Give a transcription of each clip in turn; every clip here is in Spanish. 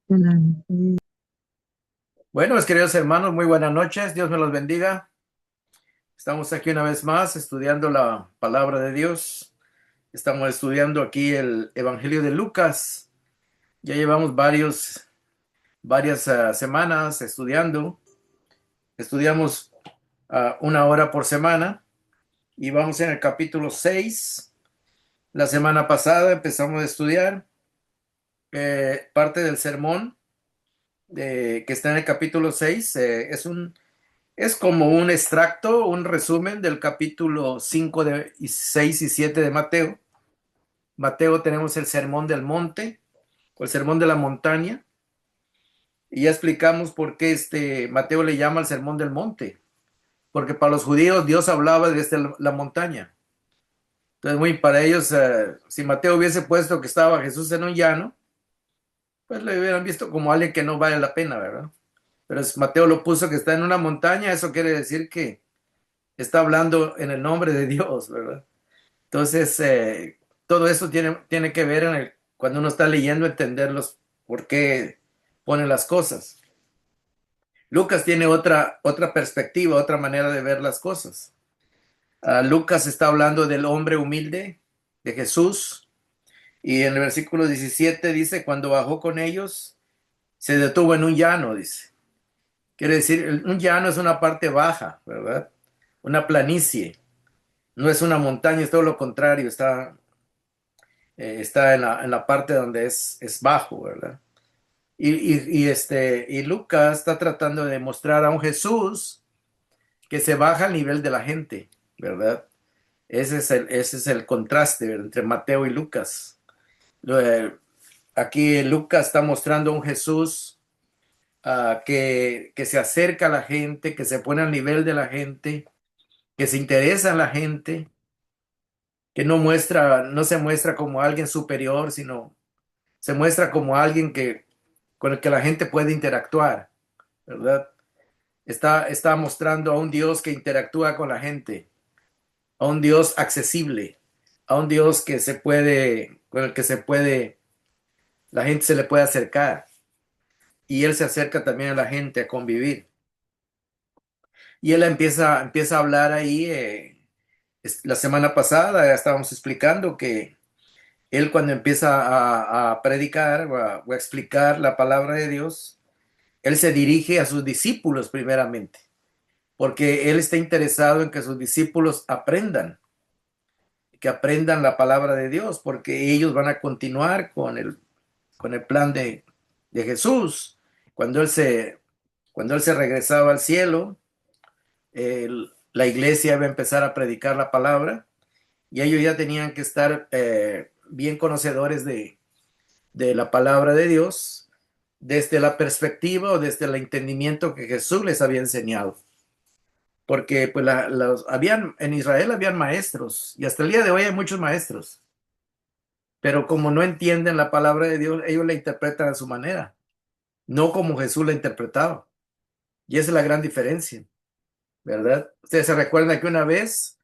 Bueno, mis queridos hermanos, muy buenas noches. Dios me los bendiga. Estamos aquí una vez más estudiando la palabra de Dios. Estamos estudiando aquí el Evangelio de Lucas. Ya llevamos varias semanas estudiando. Estudiamos una hora por semana y vamos en el capítulo 6. La semana pasada empezamos a estudiar parte del sermón que está en el capítulo 6. Es como un extracto, un resumen del capítulo 5 6 y 7 de Mateo. Mateo tenemos el sermón del monte, o el sermón de la montaña, y ya explicamos por qué Mateo le llama el sermón del monte, porque para los judíos Dios hablaba desde la montaña. Entonces, muy para ellos, si Mateo hubiese puesto que estaba Jesús en un llano, pues le hubieran visto como alguien que no vale la pena, ¿verdad? Pero si Mateo lo puso que está en una montaña, eso quiere decir que está hablando en el nombre de Dios, ¿verdad? Entonces, todo eso tiene que ver cuando uno está leyendo, entenderlos, por qué ponen las cosas. Lucas tiene otra perspectiva, otra manera de ver las cosas. Lucas está hablando del hombre humilde, de Jesús, y en el versículo 17 dice, cuando bajó con ellos, se detuvo en un llano, dice. Quiere decir, un llano es una parte baja, ¿verdad? Una planicie, no es una montaña, es todo lo contrario, está en la parte donde es bajo, ¿verdad? Y Lucas está tratando de mostrar a un Jesús que se baja al nivel de la gente, ¿verdad? Ese es el contraste, ¿verdad?, entre Mateo y Lucas. Eh, Aquí Lucas está mostrando a un Jesús que se acerca a la gente, que se pone al nivel de la gente, que se interesa en la gente, que no se muestra como alguien superior, sino se muestra como alguien con el que la gente puede interactuar, ¿verdad? Está mostrando a un Dios que interactúa con la gente, a un Dios accesible, a un Dios con el que la gente se le puede acercar y él se acerca también a la gente a convivir. Y él empieza a hablar ahí. La semana pasada ya estábamos explicando que él cuando empieza a predicar o a explicar la palabra de Dios, él se dirige a sus discípulos primeramente, porque él está interesado en que sus discípulos que aprendan la palabra de Dios, porque ellos van a continuar con el plan de Jesús. Cuando él se regresaba al cielo, la iglesia va a empezar a predicar la palabra y ellos ya tenían que estar bien conocedores de la palabra de Dios desde la perspectiva o desde el entendimiento que Jesús les había enseñado. Porque pues en Israel habían maestros y hasta el día de hoy hay muchos maestros, pero como no entienden la palabra de Dios, ellos la interpretan a su manera, no como Jesús la interpretaba. Y esa es la gran diferencia, ¿verdad? Ustedes se recuerdan que una vez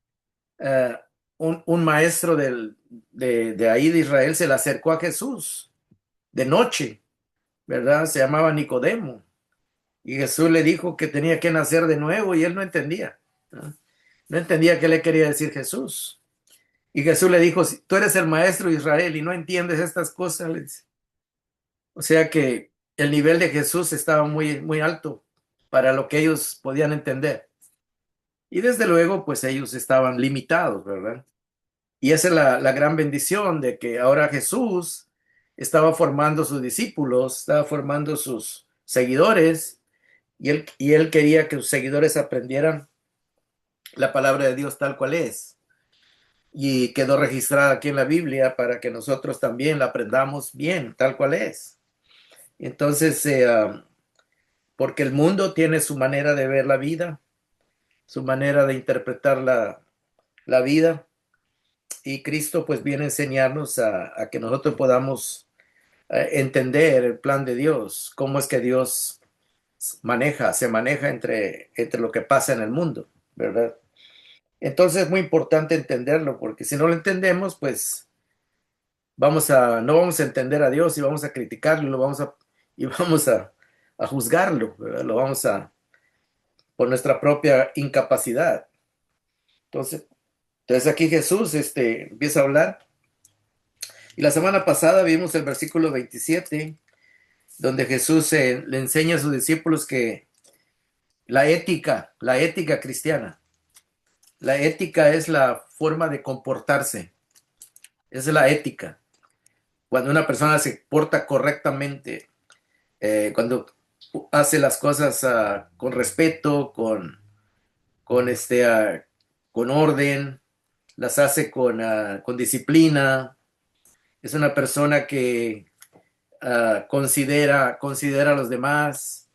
eh, un maestro de ahí de Israel se le acercó a Jesús de noche, ¿verdad? Se llamaba Nicodemo. Y Jesús le dijo que tenía que nacer de nuevo y él no entendía. ¿No? No entendía qué le quería decir Jesús. Y Jesús le dijo, si tú eres el maestro de Israel y no entiendes estas cosas, le dice. O sea que el nivel de Jesús estaba muy, muy alto para lo que ellos podían entender. Y desde luego, pues ellos estaban limitados, ¿verdad? Y esa es la gran bendición de que ahora Jesús estaba formando sus discípulos, estaba formando sus seguidores, y él quería que sus seguidores aprendieran la palabra de Dios tal cual es. Y quedó registrada aquí en la Biblia para que nosotros también la aprendamos bien, tal cual es. Entonces, porque el mundo tiene su manera de ver la vida, su manera de interpretar la vida, y Cristo pues viene a enseñarnos a que nosotros podamos entender el plan de Dios, cómo es que Dios se maneja entre lo que pasa en el mundo, ¿verdad? Entonces es muy importante entenderlo, porque si no lo entendemos, pues no vamos a entender a Dios y vamos a criticarlo, y vamos a juzgarlo, ¿verdad? Lo vamos a, por nuestra propia incapacidad. Entonces, entonces aquí Jesús empieza a hablar. Y la semana pasada vimos el versículo 27, donde Jesús le enseña a sus discípulos que la ética cristiana, la ética es la forma de comportarse, esa es la ética. Cuando una persona se porta correctamente, cuando hace las cosas con respeto, con con orden, las hace con disciplina, es una persona que considera a los demás.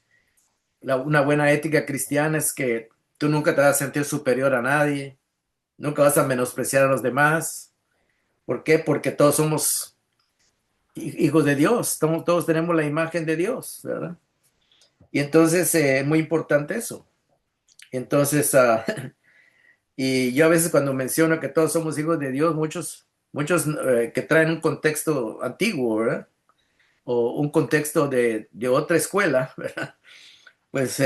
Una buena ética cristiana es que tú nunca te vas a sentir superior a nadie, nunca vas a menospreciar a los demás. ¿Por qué? Porque todos somos hijos de Dios, todos tenemos la imagen de Dios, ¿verdad? Y entonces es muy importante eso. Entonces, y yo a veces cuando menciono que todos somos hijos de Dios, muchos que traen un contexto antiguo, ¿verdad? O un contexto de otra escuela, ¿verdad? Pues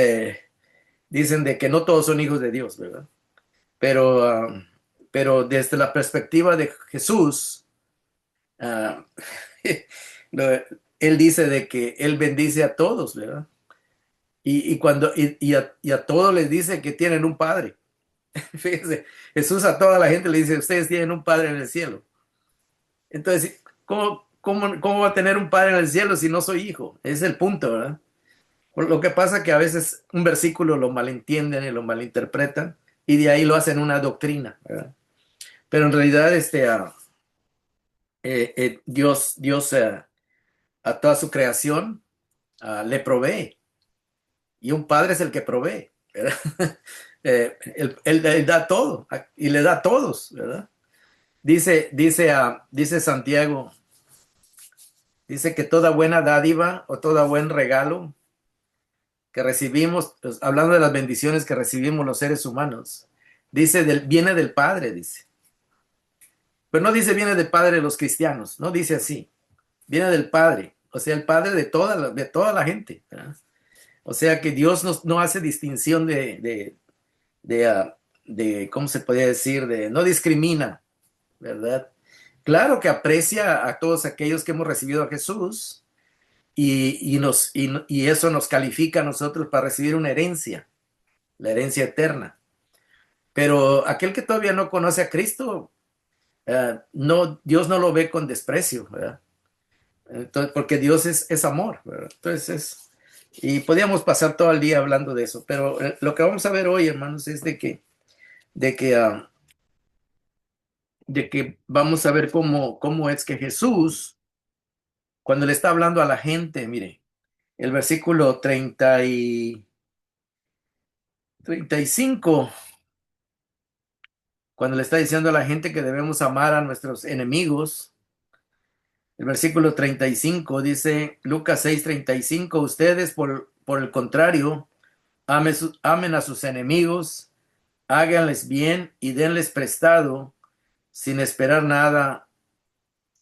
dicen de que no todos son hijos de Dios, ¿verdad? Pero, pero desde la perspectiva de Jesús, uh, él dice de que él bendice a todos, ¿verdad? Y a todos les dice que tienen un padre. Fíjense, Jesús a toda la gente le dice, ustedes tienen un padre en el cielo. Entonces, ¿cómo va a tener un padre en el cielo si no soy hijo? Ese es el punto, ¿verdad? Lo que pasa es que a veces un versículo lo malentienden y lo malinterpretan y de ahí lo hacen una doctrina, ¿verdad? Pero en realidad Dios a toda su creación le provee y un padre es el que provee, ¿verdad? Él da todo y le da a todos, ¿verdad? Dice Santiago, dice que toda buena dádiva o todo buen regalo que recibimos, pues, hablando de las bendiciones que recibimos los seres humanos, dice, viene del Padre, dice. Pero no dice viene del Padre de los cristianos, no dice así. Viene del Padre, o sea, el Padre de toda la gente, ¿verdad? O sea que Dios no hace distinción ¿cómo se podría decir? No discrimina, ¿verdad? Claro que aprecia a todos aquellos que hemos recibido a Jesús y eso nos califica a nosotros para recibir una herencia, la herencia eterna. Pero aquel que todavía no conoce a Cristo, Dios no lo ve con desprecio, ¿verdad? Entonces, porque Dios es amor, ¿verdad? Entonces, y podíamos pasar todo el día hablando de eso, pero lo que vamos a ver hoy, hermanos, es de que, ah, de que vamos a ver cómo es que Jesús, cuando le está hablando a la gente, mire, el versículo 35, cuando le está diciendo a la gente que debemos amar a nuestros enemigos, el versículo 35 dice, Lucas 6:35, ustedes por el contrario, amen a sus enemigos, háganles bien y denles prestado sin esperar nada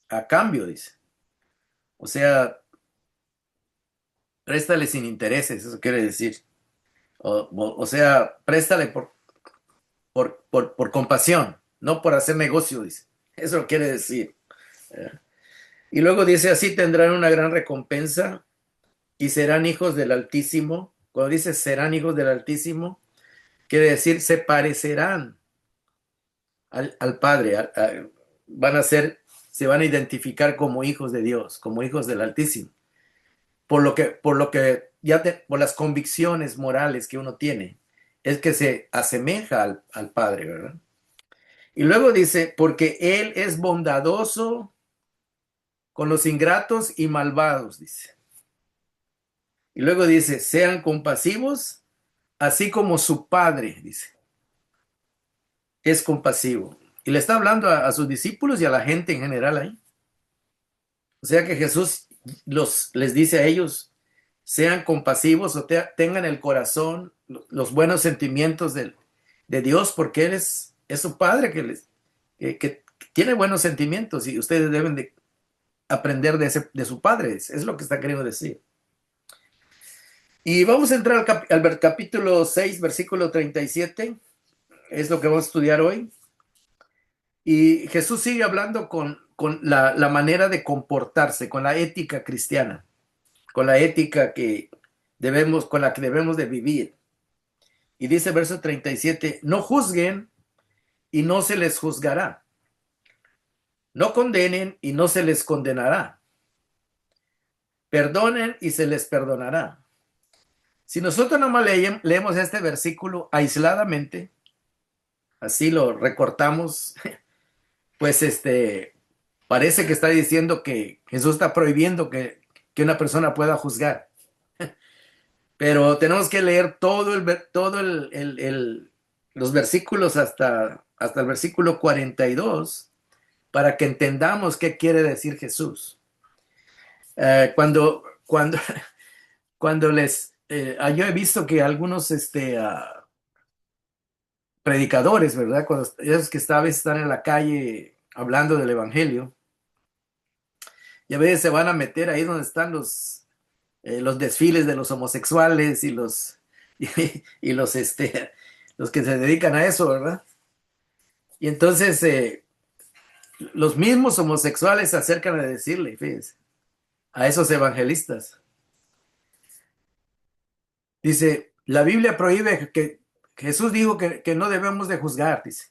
a cambio, dice. O sea, préstale sin intereses, eso quiere decir. O sea, préstale por compasión, no por hacer negocio, dice. Eso quiere decir. Y luego dice, así tendrán una gran recompensa y serán hijos del Altísimo. Cuando dice serán hijos del Altísimo, quiere decir se parecerán al Padre, van a ser, se van a identificar como hijos de Dios, como hijos del Altísimo. Por lo que por las convicciones morales que uno tiene, es que se asemeja al Padre, ¿verdad? Y luego dice, porque Él es bondadoso con los ingratos y malvados, dice. Y luego dice, sean compasivos, así como su Padre, dice, es compasivo. Y le está hablando a sus discípulos y a la gente en general ahí. O sea que Jesús les dice a ellos, sean compasivos o tengan el corazón, los buenos sentimientos de Dios, porque Él es su Padre que tiene buenos sentimientos y ustedes deben de aprender de su Padre. Es lo que está queriendo decir. Y vamos a entrar al capítulo 6, versículo 37. Es lo que vamos a estudiar hoy. Y Jesús sigue hablando con la manera de comportarse, con la ética cristiana, con la ética que debemos, con la que debemos de vivir. Y dice verso 37, no juzguen y no se les juzgará. No condenen y no se les condenará. Perdonen y se les perdonará. Si nosotros nomás leemos este versículo aisladamente, así lo recortamos, pues parece que está diciendo que Jesús está prohibiendo que una persona pueda juzgar. Pero tenemos que leer los versículos hasta el versículo 42 para que entendamos qué quiere decir Jesús. Cuando cuando yo he visto que algunos predicadores, ¿verdad? Cuando esos que a veces están en la calle hablando del evangelio, y a veces se van a meter ahí donde están los desfiles de los homosexuales y y los que se dedican a eso, ¿verdad? Y entonces los mismos homosexuales se acercan a decirle, fíjense, a esos evangelistas. Dice, la Biblia prohíbe que Jesús dijo que no debemos de juzgar, dice.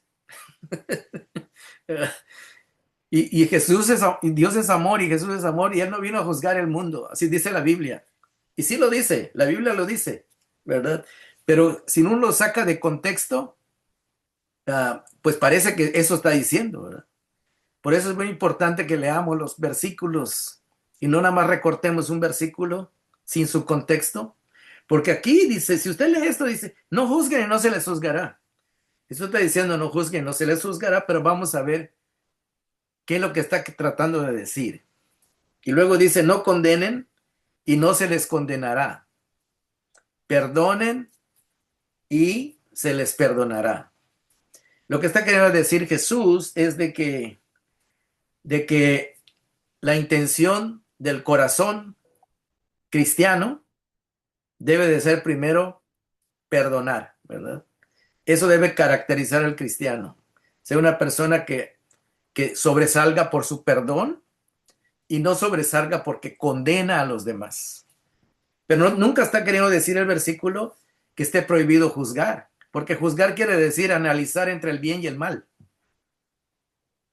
Y Jesús y Dios es amor y Jesús es amor y Él no vino a juzgar el mundo, así dice la Biblia. Y sí lo dice, la Biblia lo dice, ¿verdad? Pero si uno lo saca de contexto, pues parece que eso está diciendo, ¿verdad? Por eso es muy importante que leamos los versículos y no nada más recortemos un versículo sin su contexto, porque aquí dice, si usted lee esto, dice, no juzguen y no se les juzgará. Eso está diciendo, no juzguen, no se les juzgará, pero vamos a ver qué es lo que está tratando de decir. Y luego dice, no condenen y no se les condenará. Perdonen y se les perdonará. Lo que está queriendo decir Jesús es de que la intención del corazón cristiano debe de ser primero perdonar, ¿verdad? Eso debe caracterizar al cristiano. Ser una persona que sobresalga por su perdón y no sobresalga porque condena a los demás. Pero nunca está queriendo decir el versículo que esté prohibido juzgar, porque juzgar quiere decir analizar entre el bien y el mal.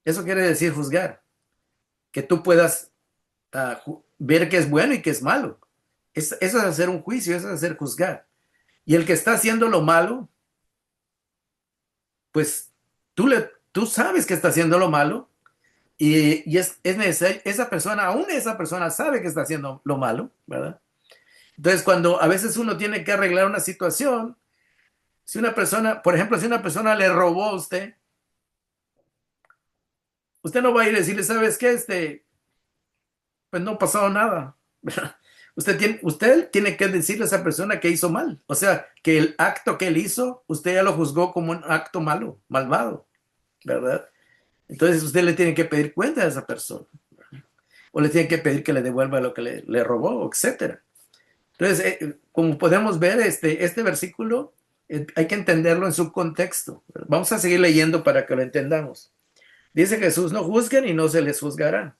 Eso quiere decir juzgar, que tú puedas ver qué es bueno y qué es malo. Eso es hacer un juicio, eso es hacer juzgar. Y el que está haciendo lo malo, pues tú sabes que está haciendo lo malo y es necesario, aún esa persona sabe que está haciendo lo malo, ¿verdad? Entonces, cuando a veces uno tiene que arreglar una situación, si una persona, por ejemplo, si una persona le robó a usted no va a ir a decirle, ¿sabes qué? Pues no ha pasado nada. Usted tiene que decirle a esa persona que hizo mal. O sea, que el acto que él hizo, usted ya lo juzgó como un acto malo, malvado, ¿verdad? Entonces usted le tiene que pedir cuenta a esa persona. O le tiene que pedir que le devuelva lo que le robó, etcétera. Entonces, como podemos ver, este versículo hay que entenderlo en su contexto. Vamos a seguir leyendo para que lo entendamos. Dice Jesús, no juzguen y no se les juzgará.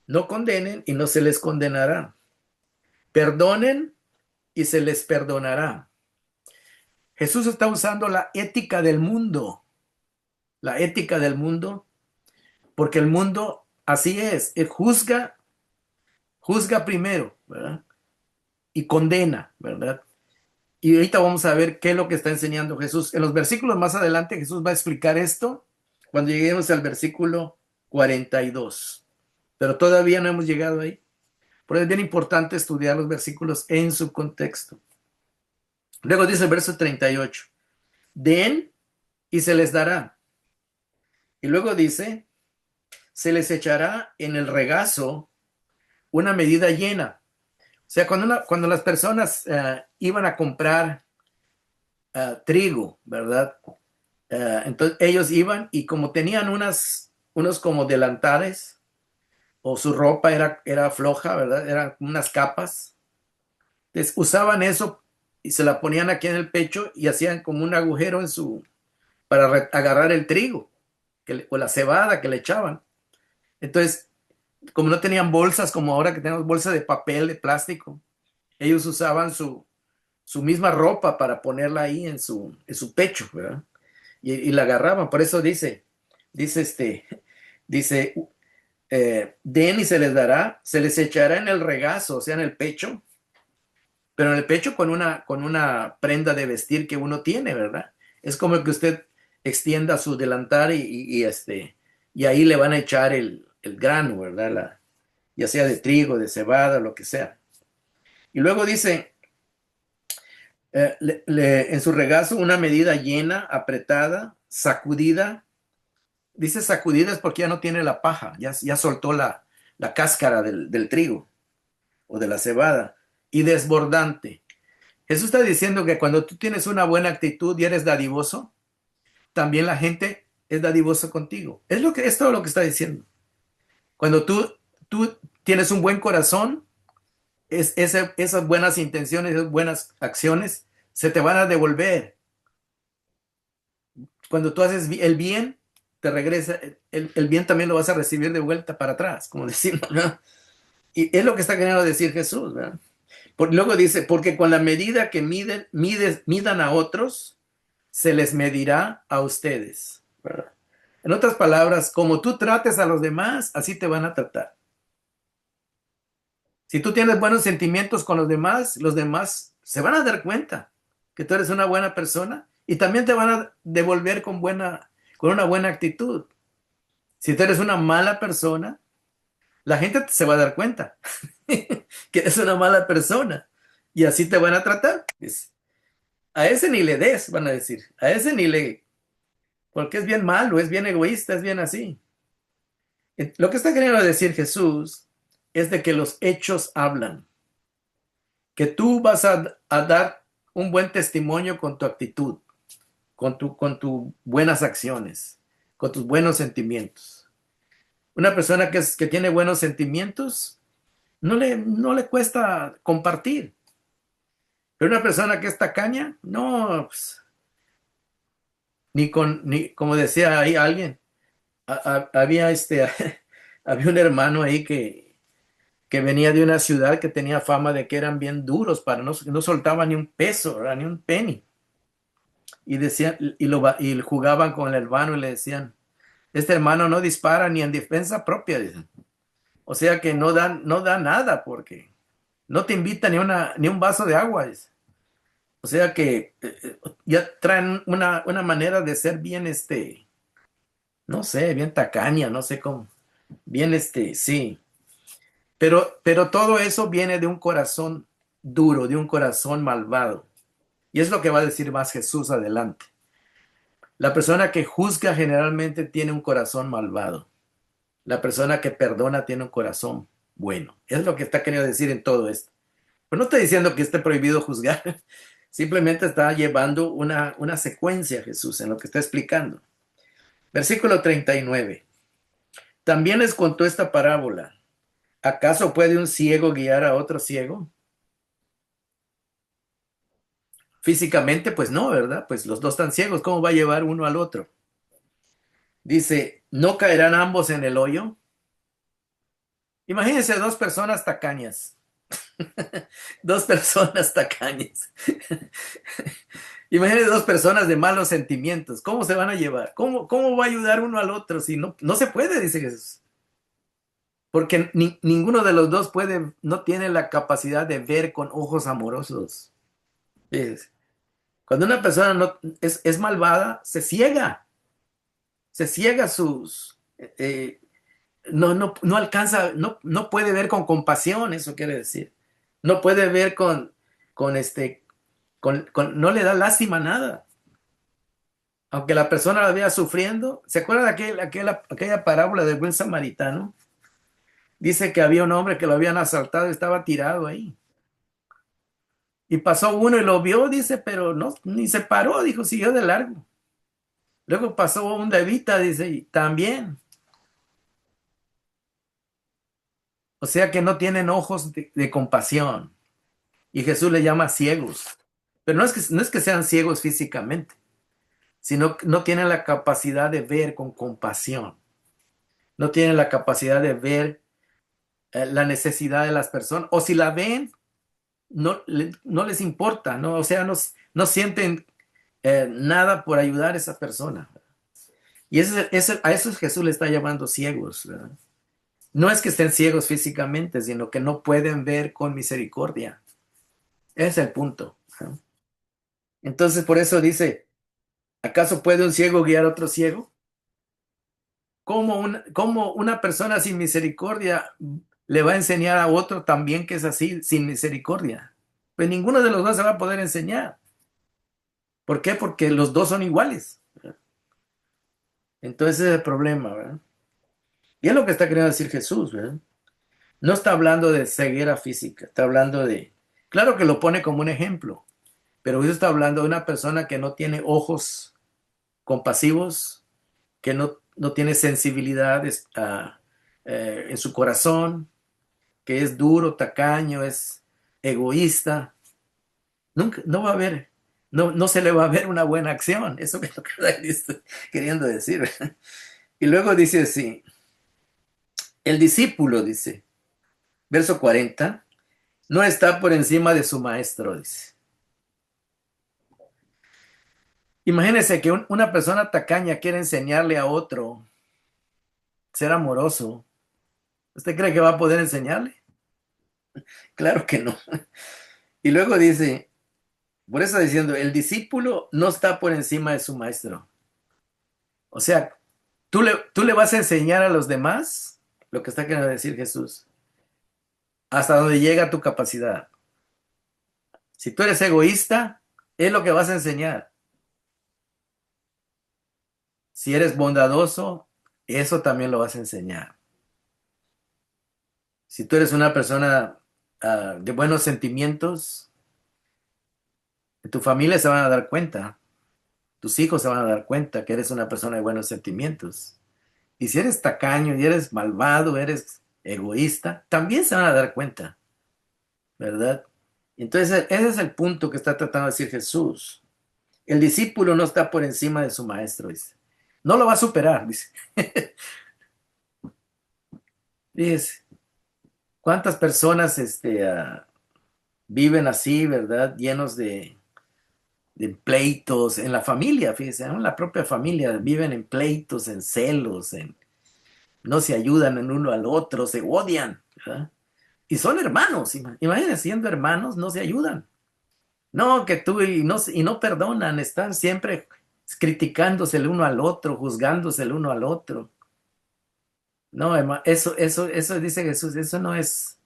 No condenen y no se les condenará. Perdonen y se les perdonará. Jesús está usando la ética del mundo, porque el mundo así es, él juzga primero, ¿verdad? Y condena, ¿verdad? Y ahorita vamos a ver qué es lo que está enseñando Jesús. En los versículos más adelante Jesús va a explicar esto cuando lleguemos al versículo 42. Pero todavía no hemos llegado ahí. Por eso es bien importante estudiar los versículos en su contexto. Luego dice el verso 38. Den y se les dará. Y luego dice, se les echará en el regazo una medida llena. O sea, cuando las personas iban a comprar trigo, ¿verdad? Entonces ellos iban y como tenían unos como delantales o su ropa era floja, ¿verdad? Eran unas capas. Entonces usaban eso y se la ponían aquí en el pecho y hacían como un agujero para agarrar el trigo o la cebada que le echaban. Entonces, como no tenían bolsas como ahora que tenemos bolsas de papel, de plástico, ellos usaban su misma ropa para ponerla ahí en su pecho, ¿verdad? Y la agarraban. Por eso dice dice, den y se les dará, se les echará en el regazo, o sea, en el pecho, pero en el pecho con una prenda de vestir que uno tiene, ¿verdad? Es como que usted extienda su delantal y ahí le van a echar el grano, ¿verdad? Ya sea de trigo, de cebada, lo que sea. Y luego dice, en su regazo una medida llena, apretada, sacudida. Dice sacudida es porque ya no tiene la paja, ya soltó la cáscara del trigo o de la cebada. Y desbordante. Jesús está diciendo que cuando tú tienes una buena actitud y eres dadivoso, también la gente es dadivoso contigo. Es todo lo que está diciendo. Cuando tú tienes un buen corazón, esas buenas intenciones, esas buenas acciones se te van a devolver. Cuando tú haces el bien, te regresa, el bien también lo vas a recibir de vuelta para atrás, como decimos, ¿no? Y es lo que está queriendo decir Jesús, ¿verdad? Luego dice, porque con la medida que midan a otros, se les medirá a ustedes, ¿verdad? En otras palabras, como tú trates a los demás, así te van a tratar. Si tú tienes buenos sentimientos con los demás se van a dar cuenta que tú eres una buena persona y también te van a devolver con una buena actitud. Si tú eres una mala persona, la gente se va a dar cuenta que eres una mala persona y así te van a tratar. A ese ni le des, van a decir. A ese ni le, porque es bien malo, es bien egoísta, es bien así. Lo que está queriendo decir Jesús es de que los hechos hablan, que tú vas a dar un buen testimonio con tu actitud, con tus buenas acciones, con tus buenos sentimientos. Una persona que tiene buenos sentimientos, no le cuesta compartir. Pero una persona que es tacaña, no, pues, ni como decía ahí alguien, había había un hermano ahí que venía de una ciudad que tenía fama de que eran bien duros, no soltaban ni un peso, ¿verdad? Ni un penny. Y decían, y jugaban con el hermano y le decían, este hermano no dispara ni en defensa propia, dicen. O sea que no da nada porque no te invita ni un vaso de agua, dice. O sea que ya traen una manera de ser bien, no sé, bien tacaña, no sé cómo. Bien, sí. Pero todo eso viene de un corazón duro, de un corazón malvado. Y es lo que va a decir más Jesús adelante. La persona que juzga generalmente tiene un corazón malvado. La persona que perdona tiene un corazón bueno. Es lo que está queriendo decir en todo esto. Pero no está diciendo que esté prohibido juzgar. Simplemente está llevando una secuencia Jesús en lo que está explicando. Versículo 39. También les contó esta parábola. ¿Acaso puede un ciego guiar a otro ciego? Físicamente, pues no, ¿verdad? Pues los dos están ciegos. ¿Cómo va a llevar uno al otro? Dice, ¿no caerán ambos en el hoyo? Imagínense dos personas tacañas. Dos personas tacañas. Imagínense dos personas de malos sentimientos. ¿Cómo se van a llevar? ¿Cómo va a ayudar uno al otro? Si no se puede, dice Jesús. Porque ninguno de los dos no tiene la capacidad de ver con ojos amorosos. ¿Ves? Cuando una persona es malvada, se ciega no alcanza, no puede ver con compasión, eso quiere decir. No puede ver con no le da lástima a nada. Aunque la persona la vea sufriendo, ¿se acuerdan de aquella parábola del buen samaritano? Dice que había un hombre que lo habían asaltado y estaba tirado ahí. Y pasó uno y lo vio, dice, pero no, ni se paró, dijo, siguió de largo. Luego pasó un levita, dice, y también. O sea que no tienen ojos de compasión. Y Jesús le llama ciegos. Pero no es que sean ciegos físicamente, sino que no tienen la capacidad de ver con compasión. No tienen la capacidad de ver la necesidad de las personas. O si la ven, no les importa, ¿no? O sea, no sienten nada por ayudar a esa persona. Y a eso Jesús le está llamando ciegos, ¿verdad? No es que estén ciegos físicamente, sino que no pueden ver con misericordia. Ese es el punto, ¿no? Entonces, por eso dice, ¿acaso puede un ciego guiar a otro ciego? ¿Cómo una persona sin misericordia le va a enseñar a otro también que es así, sin misericordia? Pues ninguno de los dos se va a poder enseñar. ¿Por qué? Porque los dos son iguales. Entonces ese es el problema, ¿verdad? Y es lo que está queriendo decir Jesús, ¿verdad? No está hablando de ceguera física, está hablando de, claro que lo pone como un ejemplo, pero Jesús está hablando de una persona que no tiene ojos compasivos, que no tiene sensibilidad en su corazón, que es duro, tacaño, es egoísta. Nunca, no va a haber, no se le va a ver una buena acción. Eso es lo que está queriendo decir, ¿verdad? Y luego dice así, el discípulo, dice, verso 40, no está por encima de su maestro, dice. Imagínese que una persona tacaña quiere enseñarle a otro ser amoroso. ¿Usted cree que va a poder enseñarle? Claro que no. Y luego dice, por eso está diciendo, el discípulo no está por encima de su maestro. O sea, tú le vas a enseñar a los demás lo que está queriendo decir Jesús, hasta donde llega tu capacidad. Si tú eres egoísta, es lo que vas a enseñar. Si eres bondadoso, eso también lo vas a enseñar. Si tú eres una persona de buenos sentimientos, tu familia se van a dar cuenta, tus hijos se van a dar cuenta que eres una persona de buenos sentimientos. Y si eres tacaño y eres malvado, eres egoísta, también se van a dar cuenta, ¿verdad? Entonces, ese es el punto que está tratando de decir Jesús. El discípulo no está por encima de su maestro, dice. No lo va a superar, dice. Dice, ¿cuántas personas viven así, ¿verdad? Llenos de pleitos en la familia, fíjense, en la propia familia viven en pleitos, en celos, no se ayudan en uno al otro, se odian, ¿verdad? Y son hermanos, imagínense, siendo hermanos, no se ayudan. No, que tú y no perdonan, están siempre criticándose el uno al otro, juzgándose el uno al otro. No, eso dice Jesús, eso no es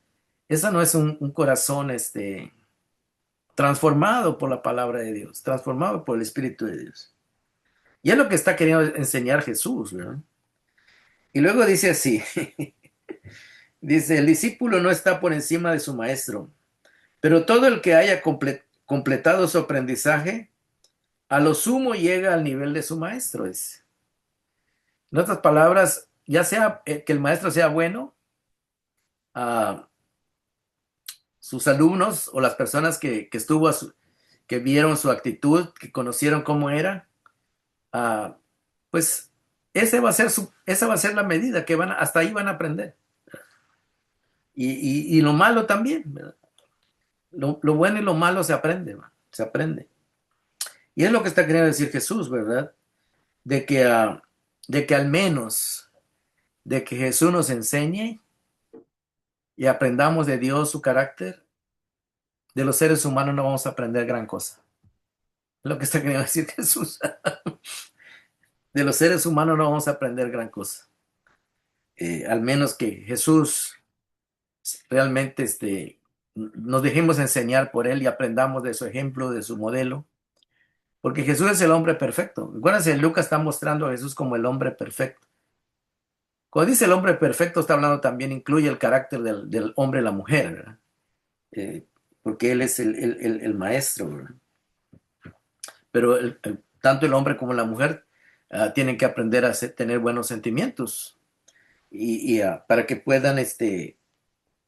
un corazón transformado por la palabra de Dios, transformado por el Espíritu de Dios. Y es lo que está queriendo enseñar Jesús, ¿verdad? Y luego dice así, dice, el discípulo no está por encima de su maestro, pero todo el que haya completado su aprendizaje, a lo sumo llega al nivel de su maestro. En otras palabras, ya sea que el maestro sea bueno, a sus alumnos o las personas que vieron su actitud, que conocieron cómo era, ah, pues esa va a ser la medida que hasta ahí van a aprender. Y lo malo también, ¿verdad? Lo bueno y lo malo se aprende, ¿verdad? Se aprende. Y es lo que está queriendo decir Jesús, ¿verdad? De que, de que al menos, de que Jesús nos enseñe y aprendamos de Dios su carácter, de los seres humanos no vamos a aprender gran cosa. Es lo que está queriendo decir Jesús. De los seres humanos no vamos a aprender gran cosa. Al menos que Jesús realmente nos dejemos enseñar por él y aprendamos de su ejemplo, de su modelo, porque Jesús es el hombre perfecto. Acuérdense, Lucas está mostrando a Jesús como el hombre perfecto. Cuando dice el hombre perfecto, está hablando también, incluye el carácter del hombre y la mujer, ¿verdad? Eh, porque él es el maestro, ¿verdad? Pero tanto el hombre como la mujer tienen que aprender a tener buenos sentimientos para que puedan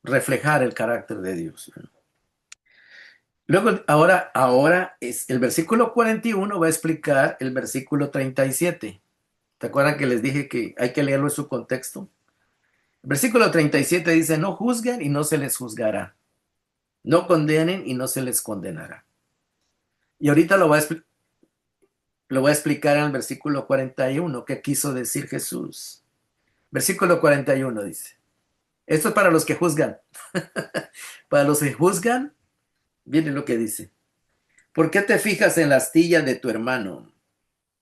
reflejar el carácter de Dios, ¿verdad? Luego, ahora es el versículo 41 va a explicar el versículo 37. ¿Te acuerdan que les dije que hay que leerlo en su contexto? El versículo 37 dice, no juzguen y no se les juzgará. No condenen y no se les condenará. Y ahorita lo voy a explicar en el versículo 41 qué quiso decir Jesús. Versículo 41 dice, esto es para los que juzgan. Para los que juzgan, viene lo que dice. ¿Por qué te fijas en la astilla de tu hermano,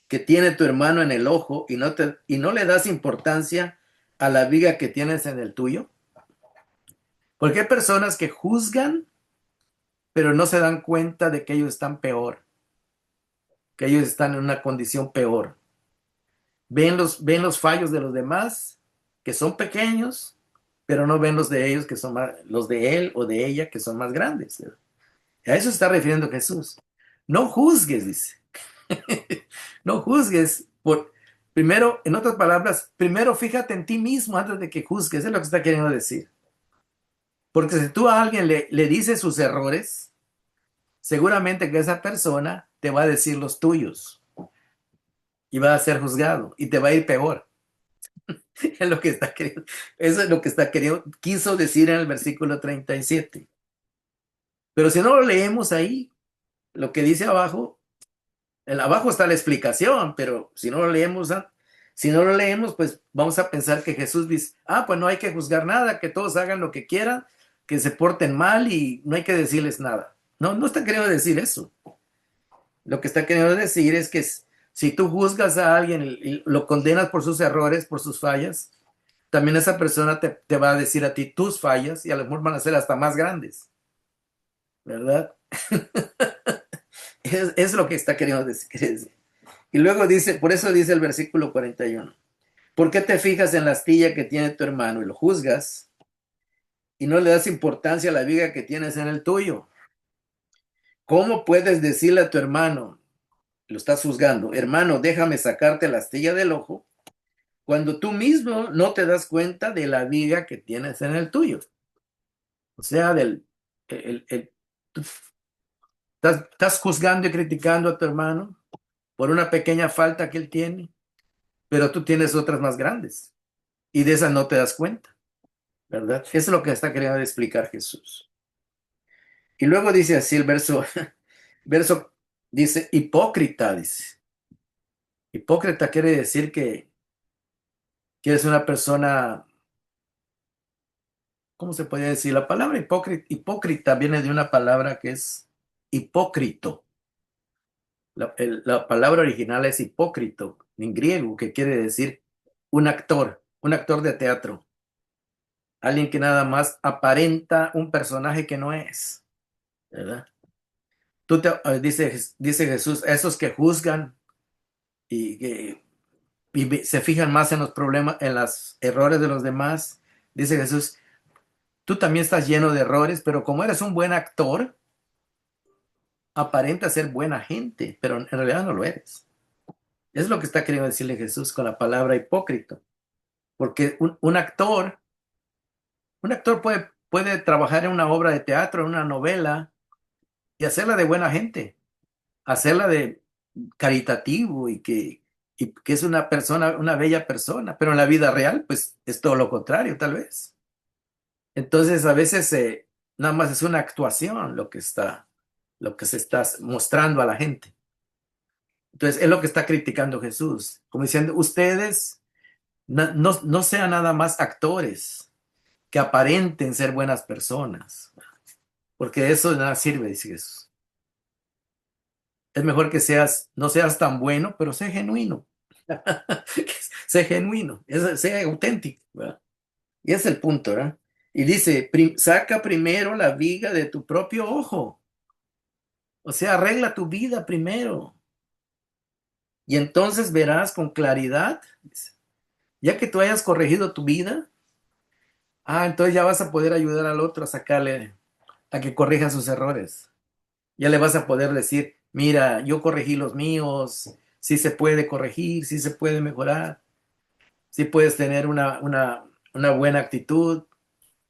que tiene tu hermano en el ojo y no le das importancia a la viga que tienes en el tuyo? Porque hay personas que juzgan, pero no se dan cuenta de que ellos están peor, que ellos están en una condición peor. Ven los fallos de los demás, que son pequeños, pero no ven los de ellos, que son los de él o de ella, que son más grandes. A eso se está refiriendo Jesús. No juzgues, dice. No juzgues. Primero, en otras palabras, primero fíjate en ti mismo antes de que juzgues. Es lo que está queriendo decir. Porque si tú a alguien le dices sus errores, seguramente que esa persona te va a decir los tuyos y va a ser juzgado y te va a ir peor. Es lo que está queriendo, eso es lo que está queriendo, quiso decir en el versículo 37. Pero si no lo leemos ahí, lo que dice abajo, abajo está la explicación, pero si no lo leemos, pues vamos a pensar que Jesús dice, pues no hay que juzgar nada, que todos hagan lo que quieran, que se porten mal y no hay que decirles nada. No, no está queriendo decir eso. Lo que está queriendo decir es que si tú juzgas a alguien y lo condenas por sus errores, por sus fallas, también esa persona te va a decir a ti tus fallas y a lo mejor van a ser hasta más grandes, ¿verdad? Es lo que está queriendo decir. Y luego dice, por eso dice el versículo 41, ¿por qué te fijas en la astilla que tiene tu hermano y lo juzgas y no le das importancia a la viga que tienes en el tuyo? ¿Cómo puedes decirle a tu hermano, lo estás juzgando, hermano, déjame sacarte la astilla del ojo, cuando tú mismo no te das cuenta de la viga que tienes en el tuyo? O sea, tú estás juzgando y criticando a tu hermano por una pequeña falta que él tiene, pero tú tienes otras más grandes y de esas no te das cuenta, ¿verdad? Eso es lo que está queriendo explicar Jesús. Y luego dice así el verso dice hipócrita, dice. Hipócrita quiere decir que eres una persona, ¿cómo se podría decir? La palabra hipócrita viene de una palabra que es hipócrito. La palabra original es hipócrito en griego, que quiere decir un actor de teatro, alguien que nada más aparenta un personaje que no es, ¿verdad? Dice Jesús, esos que juzgan y se fijan más en los problemas, en los errores de los demás, dice Jesús, tú también estás lleno de errores, pero como eres un buen actor, aparenta ser buena gente, pero en realidad no lo eres. Es lo que está queriendo decirle Jesús con la palabra hipócrita. Porque un actor puede trabajar en una obra de teatro, en una novela, y hacerla de buena gente, hacerla de caritativo y que es una persona, una bella persona, pero en la vida real, pues es todo lo contrario, tal vez. Entonces, a veces nada más es una actuación lo que se está mostrando a la gente. Entonces, es lo que está criticando Jesús, como diciendo, ustedes no sean nada más actores que aparenten ser buenas personas, porque de eso de nada sirve, dice Jesús. Es mejor que no seas tan bueno, pero sé genuino. Sé genuino, sé auténtico, ¿verdad? Y ese es el punto, ¿verdad? Y dice, saca primero la viga de tu propio ojo. O sea, arregla tu vida primero. Y entonces verás con claridad, dice, ya que tú hayas corregido tu vida, entonces ya vas a poder ayudar al otro a sacarle, a que corrija sus errores. Ya le vas a poder decir, mira, yo corregí los míos, sí se puede corregir, sí se puede mejorar, sí puedes tener una buena actitud,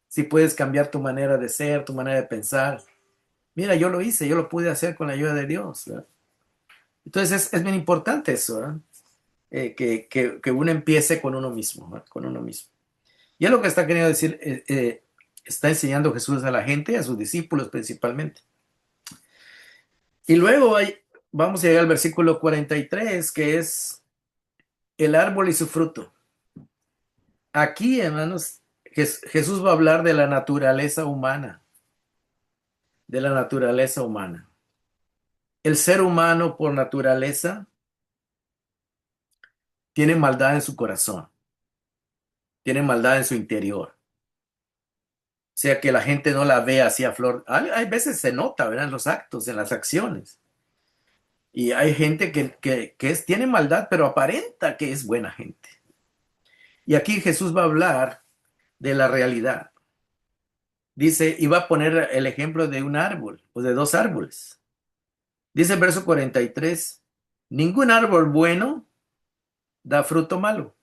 sí puedes cambiar tu manera de ser, tu manera de pensar. Mira, yo lo hice, yo lo pude hacer con la ayuda de Dios, ¿verdad? Entonces es bien importante eso, ¿verdad? Que uno empiece con uno mismo, ¿verdad? Con uno mismo. Y es lo que está queriendo decir, está enseñando Jesús a la gente, a sus discípulos principalmente. Y luego vamos a llegar al versículo 43, que es el árbol y su fruto. Aquí, hermanos, Jesús va a hablar de la naturaleza humana, de la naturaleza humana. El ser humano por naturaleza tiene maldad en su corazón, tiene maldad en su interior. O sea, que la gente no la ve así a flor. Hay veces se nota, ¿verdad? En los actos, en las acciones. Y hay gente tiene maldad, pero aparenta que es buena gente. Y aquí Jesús va a hablar de la realidad. Dice, y va a poner el ejemplo de un árbol o de dos árboles. Dice el verso 43, ningún árbol bueno da fruto malo.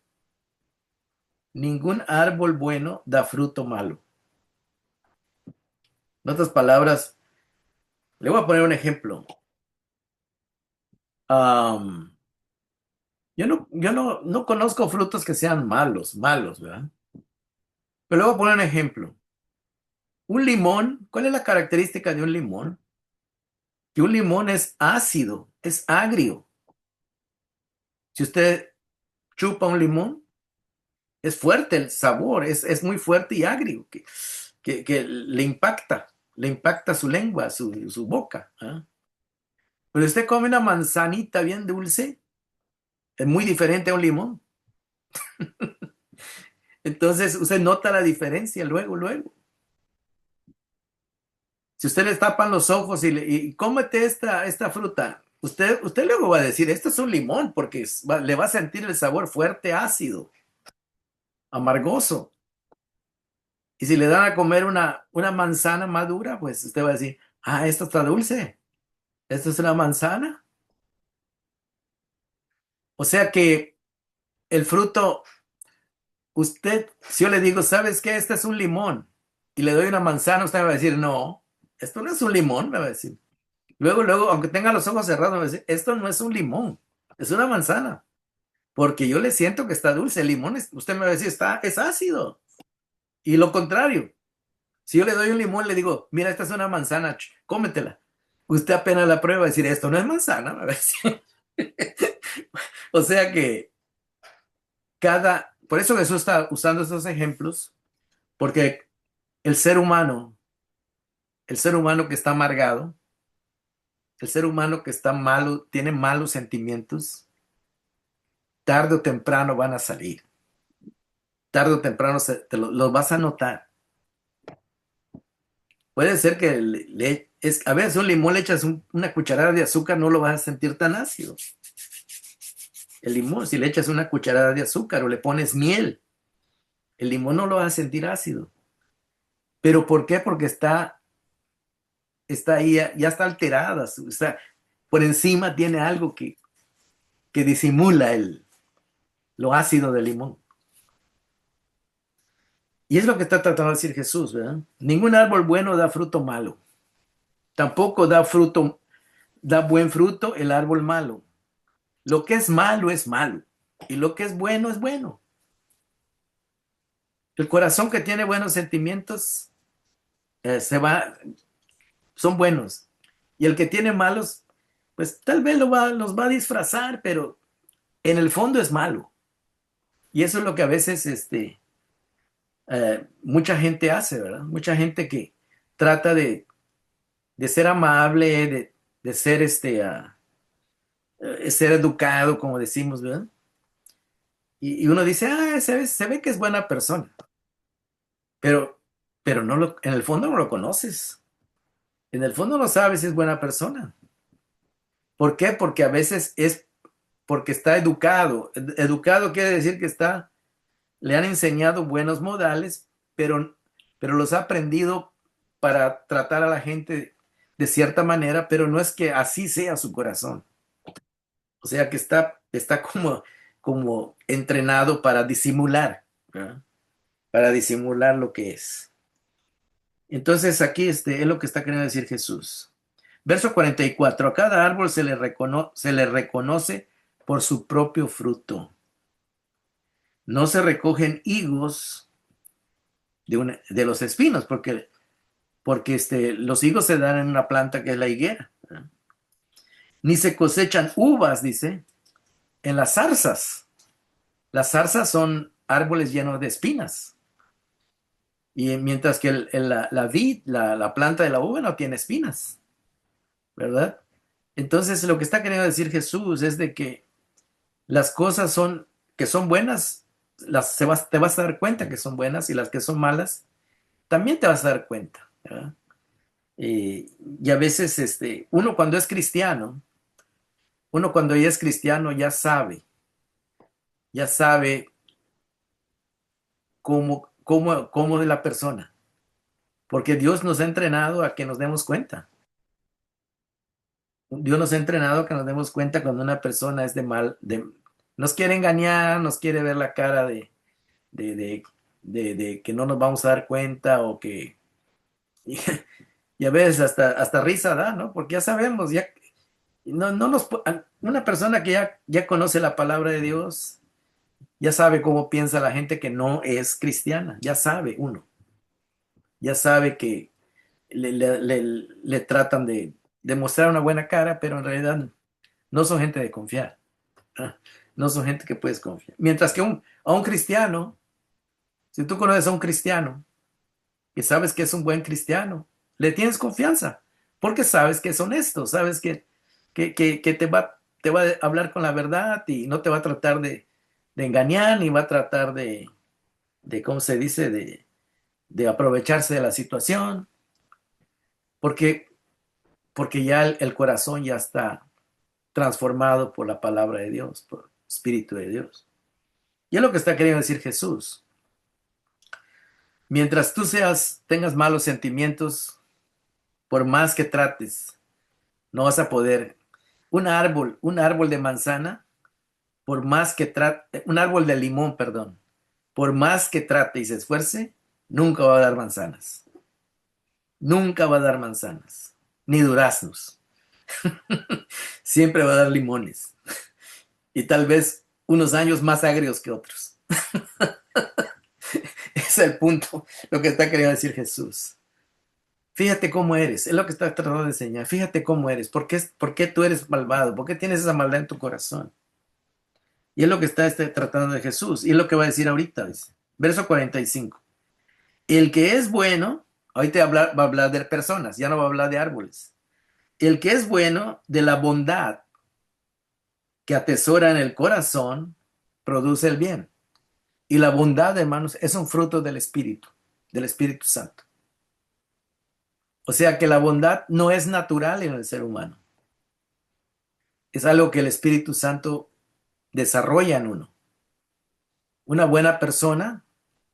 Ningún árbol bueno da fruto malo. En otras palabras, le voy a poner un ejemplo. Um, yo no conozco frutos que sean malos, ¿verdad? Pero le voy a poner un ejemplo. Un limón, ¿cuál es la característica de un limón? Que un limón es ácido, es agrio. Si usted chupa un limón, es fuerte el sabor, es muy fuerte y agrio, que le impacta su lengua, su boca. ¿Ah? Pero usted come una manzanita bien dulce, es muy diferente a un limón. Entonces usted nota la diferencia luego. Si usted le tapan los ojos y cómete esta fruta, usted luego va a decir, esto es un limón, porque le va a sentir el sabor fuerte, ácido, amargoso. Y si le dan a comer una manzana madura, pues usted va a decir, ah, esto está dulce, esto es una manzana. O sea que el fruto, si yo le digo, ¿sabes qué? Este es un limón y le doy una manzana, usted me va a decir, no, esto no es un limón, me va a decir. Luego, aunque tenga los ojos cerrados, me va a decir, esto no es un limón, es una manzana. Porque yo le siento que está dulce. El limón, usted me va a decir, es ácido. Y lo contrario, si yo le doy un limón, le digo, mira, esta es una manzana, cómetela. Usted apenas la prueba, va a decir, esto no es manzana, me va a decir. O sea que por eso Jesús está usando estos ejemplos, porque el ser humano, el ser humano que está amargado, el ser humano que está malo, tiene malos sentimientos, tarde o temprano van a salir. Tarde o temprano los vas a notar. Puede ser que a veces un limón le echas una cucharada de azúcar, no lo vas a sentir tan ácido. El limón, si le echas una cucharada de azúcar o le pones miel, el limón no lo vas a sentir ácido. ¿Pero por qué? Porque está ahí, ya está alterada, por encima tiene algo que disimula lo ácido del limón. Y es lo que está tratando de decir Jesús, ¿verdad? Ningún árbol bueno da fruto malo. Tampoco da buen fruto el árbol malo. Lo que es malo es malo. Y lo que es bueno. El corazón que tiene buenos sentimientos son buenos. Y el que tiene malos, pues tal vez los va a disfrazar, pero en el fondo es malo. Y eso es lo que a veces mucha gente hace, ¿verdad? Mucha gente que trata de ser amable, de ser, ser educado, como decimos, ¿verdad? Y uno dice, ah, se ve que es buena persona, pero, pero en el fondo no lo conoces. En el fondo no sabes si es buena persona. ¿Por qué? Porque a veces es porque está educado. Educado quiere decir que le han enseñado buenos modales, pero los ha aprendido para tratar a la gente de cierta manera, pero no es que así sea su corazón. O sea que está como entrenado para disimular, ¿verdad? Para disimular lo que es. Entonces aquí es lo que está queriendo decir Jesús. Verso 44. A cada árbol se le reconoce por su propio fruto. No se recogen higos de los espinos, porque los higos se dan en una planta que es la higuera. Ni se cosechan uvas, dice, en las zarzas. Las zarzas son árboles llenos de espinas. Y mientras que la vid, la planta de la uva no tiene espinas, ¿verdad? Entonces lo que está queriendo decir Jesús es de que las cosas que son buenas, te vas a dar cuenta que son buenas y las que son malas, también te vas a dar cuenta, ¿verdad? Y a veces uno cuando ya es cristiano ya sabe cómo es la persona, porque Dios nos ha entrenado a que nos demos cuenta. Dios nos ha entrenado a que nos demos cuenta cuando una persona es nos quiere engañar, nos quiere ver la cara de, de, de que no nos vamos a dar cuenta o que, y a veces hasta risa da, ¿no? Porque ya sabemos, ya, no una persona que ya conoce la palabra de Dios, ya sabe cómo piensa la gente que no es cristiana, ya sabe uno, ya sabe que le tratan de mostrar una buena cara, pero en realidad no son gente de confiar, ¿ah? No son gente que puedes confiar. Mientras que a un cristiano, si tú conoces a un cristiano, que sabes que es un buen cristiano, le tienes confianza, porque sabes que es honesto, sabes que te va a hablar con la verdad y no te va a tratar de engañar, ni va a tratar ¿cómo se dice?, de aprovecharse de la situación, porque, porque ya el corazón ya está transformado por la palabra de Dios, por el Espíritu de Dios. Y es lo que está queriendo decir Jesús. Mientras tengas malos sentimientos, por más que trates, no vas a poder. Un árbol de manzana, por más que trate, un árbol de limón, perdón, por más que trate y se esfuerce, nunca va a dar manzanas. Nunca va a dar manzanas, ni duraznos. Siempre va a dar limones. Y tal vez unos años más agrios que otros. Ese es el punto, lo que está queriendo decir Jesús. Fíjate cómo eres, es lo que está tratando de enseñar. Fíjate cómo eres, por qué tú eres malvado, por qué tienes esa maldad en tu corazón. Y es lo que está tratando de Jesús. Y es lo que va a decir ahorita, dice. Verso 45. El que es bueno, ahorita va a hablar de personas, ya no va a hablar de árboles. El que es bueno, de la bondad que atesora en el corazón, produce el bien. Y la bondad, hermanos, es un fruto del Espíritu Santo. O sea que la bondad no es natural en el ser humano. Es algo que el Espíritu Santo desarrolla en uno. Una buena persona,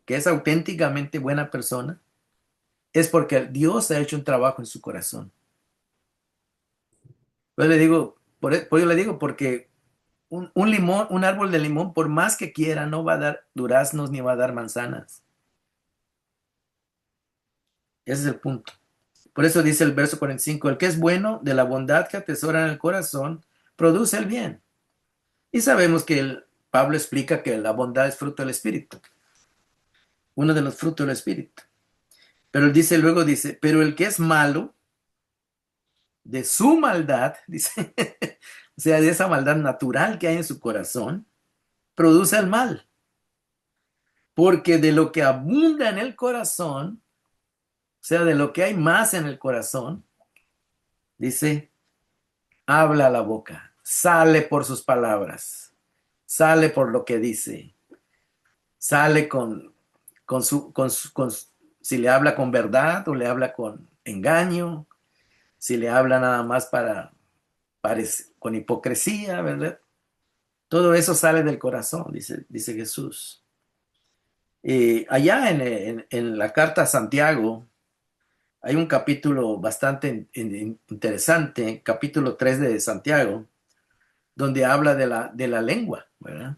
que es auténticamente buena persona, es porque Dios ha hecho un trabajo en su corazón. Yo le digo, por ello le digo, porque un árbol de limón, por más que quiera, no va a dar duraznos ni va a dar manzanas. Ese es el punto. Por eso dice el verso 45, el que es bueno, de la bondad que atesora en el corazón, produce el bien. Y sabemos que Pablo explica que la bondad es fruto del Espíritu, uno de los frutos del Espíritu. Pero luego dice, pero el que es malo, de su maldad, dice, o sea, de esa maldad natural que hay en su corazón, produce el mal. Porque de lo que abunda en el corazón, o sea, de lo que hay más en el corazón, dice, habla la boca, sale por sus palabras, sale por lo que dice, sale si le habla con verdad o le habla con engaño, si le habla nada más con hipocresía, ¿verdad? Todo eso sale del corazón, dice Jesús. Allá en la carta a Santiago hay un capítulo bastante interesante, capítulo 3 de Santiago, donde habla de la lengua, ¿verdad?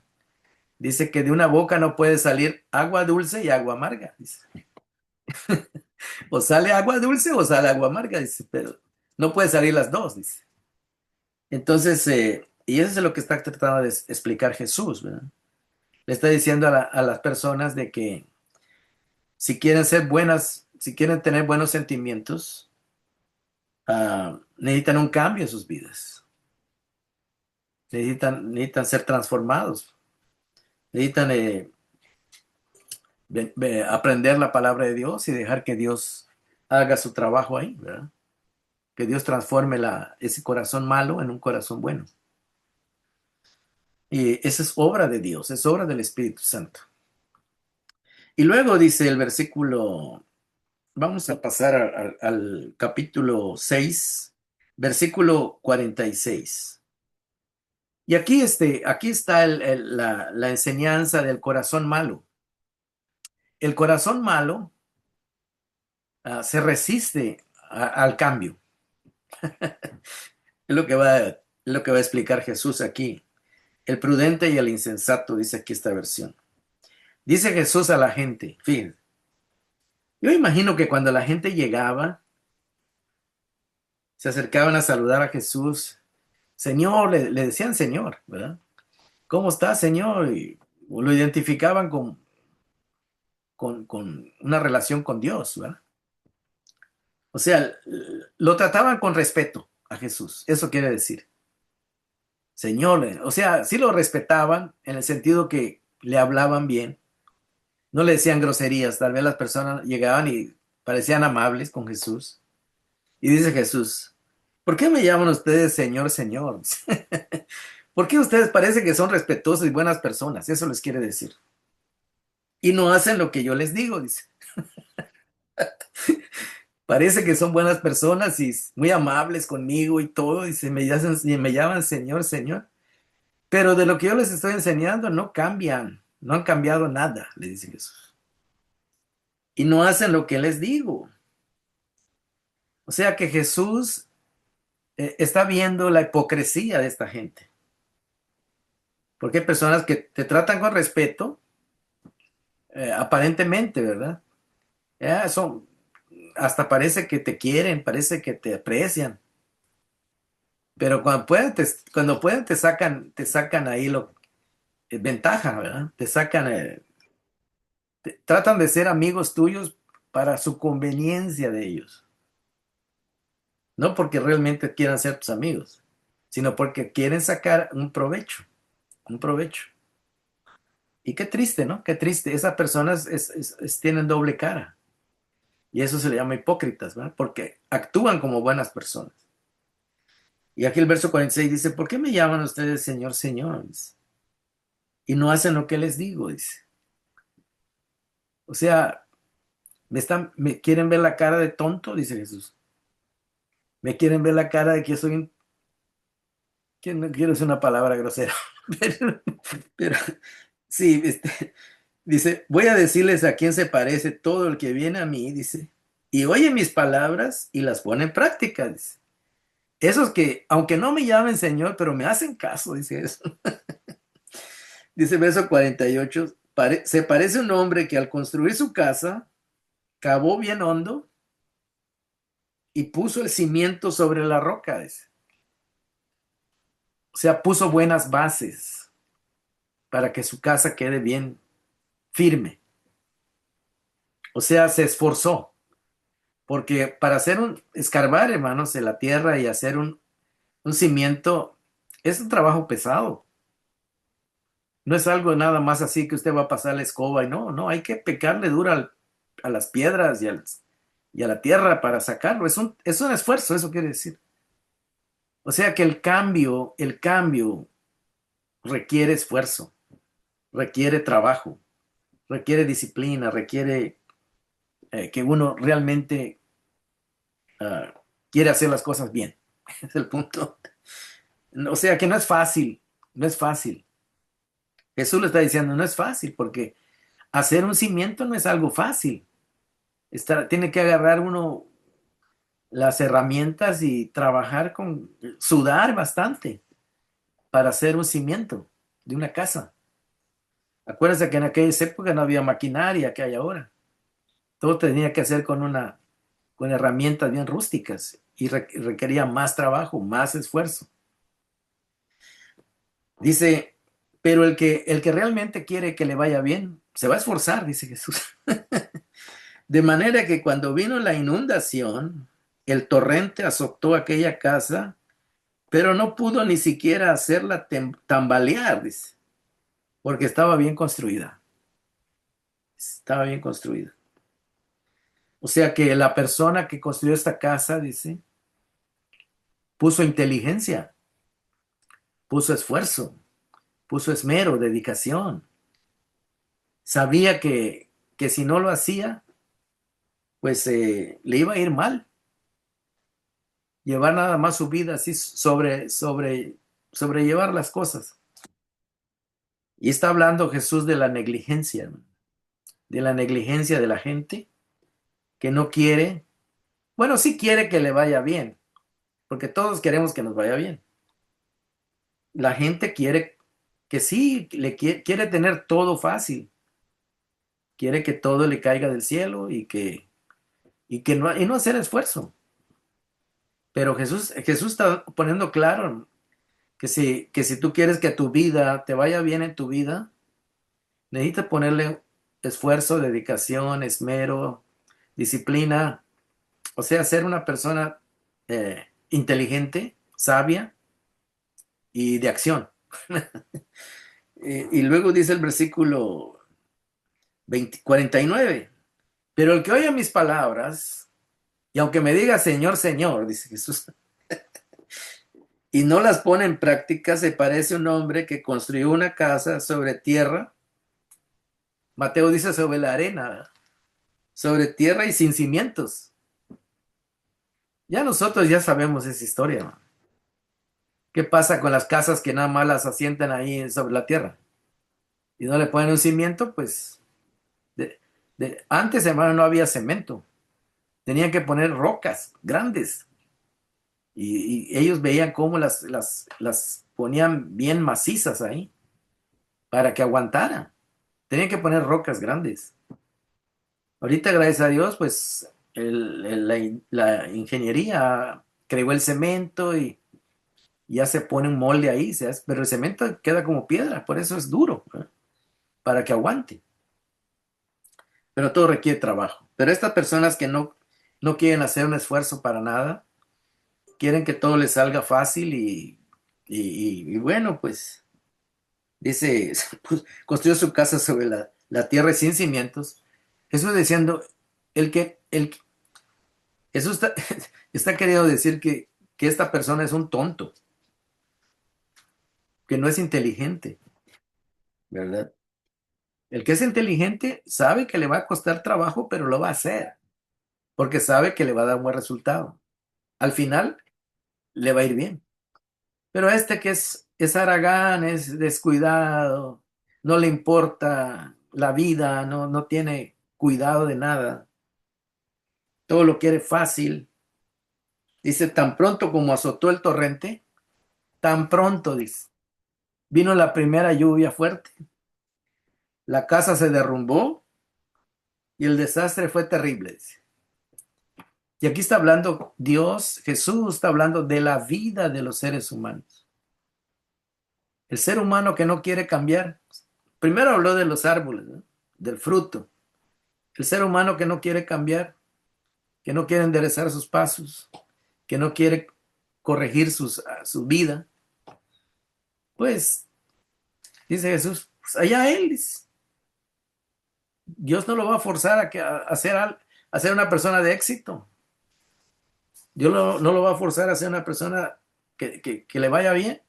Dice que de una boca no puede salir agua dulce y agua amarga, dice. O sale agua dulce o sale agua amarga, dice, pero no puede salir las dos, dice. Entonces, y eso es lo que está tratando de explicar Jesús, ¿verdad? Le está diciendo a las personas de que si quieren ser buenas, si quieren tener buenos sentimientos, necesitan un cambio en sus vidas. Necesitan ser transformados. Necesitan aprender la palabra de Dios y dejar que Dios haga su trabajo ahí, ¿verdad? Que Dios transforme ese corazón malo en un corazón bueno. Y esa es obra de Dios, es obra del Espíritu Santo. Y luego dice el versículo, vamos a pasar al capítulo 6, versículo 46. Y aquí, aquí está la enseñanza del corazón malo. El corazón malo se resiste al cambio. Es lo que va a explicar Jesús aquí. El prudente y el insensato, dice aquí esta versión. Dice Jesús a la gente, fíjense, yo imagino que cuando la gente llegaba, se acercaban a saludar a Jesús, Señor, le decían Señor, ¿verdad? ¿Cómo está, Señor? Y lo identificaban con una relación con Dios, ¿verdad? O sea, lo trataban con respeto a Jesús, eso quiere decir. Señor, o sea, sí lo respetaban en el sentido que le hablaban bien, no le decían groserías, tal vez las personas llegaban y parecían amables con Jesús. Y dice Jesús, ¿por qué me llaman ustedes Señor, Señor? ¿Por qué ustedes parecen que son respetuosos y buenas personas? Eso les quiere decir. Y no hacen lo que yo les digo, dice. Parece que son buenas personas y muy amables conmigo y todo, y me llaman Señor, Señor. Pero de lo que yo les estoy enseñando no cambian, no han cambiado nada, le dice Jesús. Y no hacen lo que les digo. O sea que Jesús está viendo la hipocresía de esta gente. Porque hay personas que te tratan con respeto, aparentemente, ¿verdad? Son, hasta parece que te quieren, parece que te aprecian. Pero cuando pueden te sacan ahí ventaja, ¿verdad? Tratan de ser amigos tuyos para su conveniencia de ellos. No porque realmente quieran ser tus amigos, sino porque quieren sacar un provecho, un provecho. Y qué triste, ¿no? Qué triste. Esas personas tienen doble cara. Y eso se le llama hipócritas, ¿verdad? Porque actúan como buenas personas. Y aquí el verso 46 dice, ¿por qué me llaman ustedes Señor, Señor? Dice, y no hacen lo que les digo, dice. O sea, me quieren ver la cara de tonto, dice Jesús. Me quieren ver la cara de que soy que no quiero decir una palabra grosera, pero, pero sí, dice, voy a decirles a quién se parece todo el que viene a mí, dice, y oye mis palabras y las pone en práctica, dice. Esos que, aunque no me llamen Señor, pero me hacen caso, dice eso. Dice verso 48, se parece un hombre que al construir su casa, cavó bien hondo y puso el cimiento sobre la roca, dice. O sea, puso buenas bases para que su casa quede bien firme. O sea, se esforzó. Porque para hacer escarbar, hermanos, en la tierra y hacer un cimiento, es un trabajo pesado. No es algo nada más así que usted va a pasar la escoba y no, no, hay que pecarle duro a las piedras y a la tierra para sacarlo. Es un esfuerzo, eso quiere decir. O sea que el cambio requiere esfuerzo, requiere trabajo, requiere disciplina, requiere que uno realmente ah, quiere hacer las cosas bien. Es el punto. O sea que no es fácil, no es fácil. Jesús le está diciendo, no es fácil, porque hacer un cimiento no es algo fácil. Tiene que agarrar uno las herramientas y trabajar sudar bastante para hacer un cimiento de una casa. Acuérdense que en aquellas épocas no había maquinaria que hay ahora. Todo tenía que hacer con una con herramientas bien rústicas y requería más trabajo, más esfuerzo. Dice, pero el que realmente quiere que le vaya bien, se va a esforzar, dice Jesús. De manera que cuando vino la inundación, el torrente azotó aquella casa, pero no pudo ni siquiera hacerla tambalear, dice, porque estaba bien construida. Estaba bien construida. O sea que la persona que construyó esta casa, dice, puso inteligencia, puso esfuerzo, puso esmero, dedicación. Sabía que si no lo hacía, pues le iba a ir mal. Llevar nada más su vida así sobrellevar las cosas. Y está hablando Jesús de la negligencia, ¿no? De la negligencia de la gente que no quiere, bueno, sí quiere que le vaya bien, porque todos queremos que nos vaya bien. La gente quiere que sí, quiere tener todo fácil, quiere que todo le caiga del cielo y no hacer esfuerzo. Pero Jesús está poniendo claro que si tú quieres que tu vida te vaya bien en tu vida, necesitas ponerle esfuerzo, dedicación, esmero, disciplina, o sea, ser una persona inteligente, sabia y de acción. Y luego dice el versículo 49, pero el que oye mis palabras, y aunque me diga Señor, Señor, dice Jesús, y no las pone en práctica, se parece a un hombre que construyó una casa sobre tierra. Mateo dice sobre la arena, ¿verdad? Sobre tierra y sin cimientos. Ya nosotros ya sabemos esa historia, ¿no? ¿Qué pasa con las casas que nada más las asientan ahí sobre la tierra y no le ponen un cimiento? Pues de- antes, hermano, no había cemento. Tenían que poner rocas grandes y ellos veían cómo las ponían bien macizas ahí para que aguantaran. Tenían que poner rocas grandes. Ahorita, gracias a Dios, pues la ingeniería creó el cemento y ya se pone un molde ahí, pero el cemento queda como piedra, por eso es duro, ¿eh? Para que aguante. Pero todo requiere trabajo. Pero estas personas que no quieren hacer un esfuerzo para nada, quieren que todo les salga fácil y bueno, pues dice, pues, construyó su casa sobre la tierra sin cimientos. Jesús diciendo, Jesús está queriendo decir que esta persona es un tonto, que no es inteligente, ¿verdad? El que es inteligente sabe que le va a costar trabajo, pero lo va a hacer, porque sabe que le va a dar un buen resultado. Al final le va a ir bien. Pero este que es haragán, es descuidado, no le importa la vida, no tiene cuidado de nada, todo lo quiere fácil. Dice, tan pronto como azotó el torrente, tan pronto, dice, vino la primera lluvia fuerte, la casa se derrumbó y el desastre fue terrible, dice. Y aquí está hablando Dios, Jesús está hablando de la vida de los seres humanos. El ser humano que no quiere cambiar. Primero habló de los árboles, ¿no? Del fruto. El ser humano que no quiere cambiar, que no quiere enderezar sus pasos, que no quiere corregir su vida, pues dice Jesús, pues allá él. Dice. Dios no lo va a forzar a ser una persona de éxito. Dios no lo va a forzar a ser una persona que le vaya bien.